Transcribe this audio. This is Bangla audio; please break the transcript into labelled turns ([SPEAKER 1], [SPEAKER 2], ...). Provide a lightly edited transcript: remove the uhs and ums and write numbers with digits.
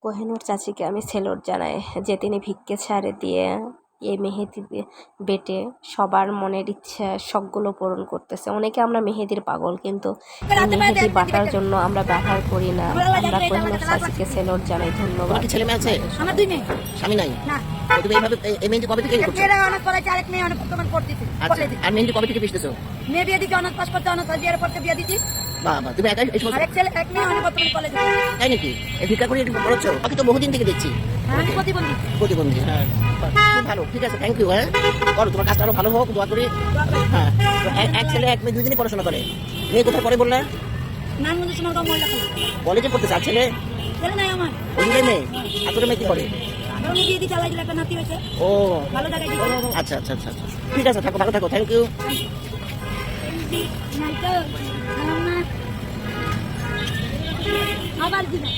[SPEAKER 1] কোহিনূর চাচিকে আমি সেলুট জানাই যে তিনি ভিক্ষে ছাড়ে দিয়ে এই মেহেদি বেটে সবার মনের ইচ্ছা শখগুলো পূরণ করতেছে। অনেকে আমরা মেহেদির পাগল, কিন্তু মেহেদি বাটার জন্য আমরা ব্যবহার করি না। আমরা কোহিনূর চাচিকে সেলুট জানাই। ধন্যবাদ।
[SPEAKER 2] ছেলে মেয়ে আছে?
[SPEAKER 3] আমার 2 মেয়ে।
[SPEAKER 2] স্বামী নাই?
[SPEAKER 3] না।
[SPEAKER 2] তুমি এইভাবে এই মেহেদি কবে থেকে করছো?
[SPEAKER 3] মেয়েরা অনার্স পড়াচ্ছে, আরেক মেয়ে অনেক বর্তমান পড়তেছে।
[SPEAKER 2] আচ্ছা, আর মেহেদি কবে থেকে পিষতেছো?
[SPEAKER 3] মেয়ে বিয়ে দিচ্ছি, অনার্স পাস করতে, অনার্স বিয়ের পর বিয়ে দিচ্ছি।
[SPEAKER 2] বাবা, তুমি একাই এই সমস্ত?
[SPEAKER 3] আরেক ছেলে, এক মেয়ে অনেক বর্তমান কলেজে।
[SPEAKER 2] তাই নাকি? এই ভিক্ষা করে একটু পড়াচ্ছো? আমি তো বহুদিন থেকে দেখছি।
[SPEAKER 3] আমি প্রতিবন্ধী।
[SPEAKER 2] প্রতিবন্ধী, হ্যাঁ। খুব ভালো, ঠিক আছে, থ্যাংক ইউ। হ্যাঁ, করো, তোমার কাজটা আরো ভালো হোক, দোয়া করি। হ্যাঁ, এক ছেলে এক মেয়ে দুজনেই পড়াশোনা করে। মেয়ে কোথায় পড়ে বললে?
[SPEAKER 3] নানগঞ্জ সোনারগাঁও মহিলা
[SPEAKER 2] কলেজে পড়তে চাচ্ছে? ছেলে
[SPEAKER 3] ছেলে নাই আমার।
[SPEAKER 2] ওই মেয়ে আসলে মেয়ে কি করে?
[SPEAKER 3] আমি বিয়ে দিয়ে চালাই দিলে একটা নাতি হয়েছে।
[SPEAKER 2] ও
[SPEAKER 3] ভালো জায়গায় দিচ্ছি।
[SPEAKER 2] আচ্ছা আচ্ছা আচ্ছা, ঠিক আছে, থাকো, ভালো থাকো, থ্যাংক ইউ।
[SPEAKER 3] নাই তো আবার দিবা।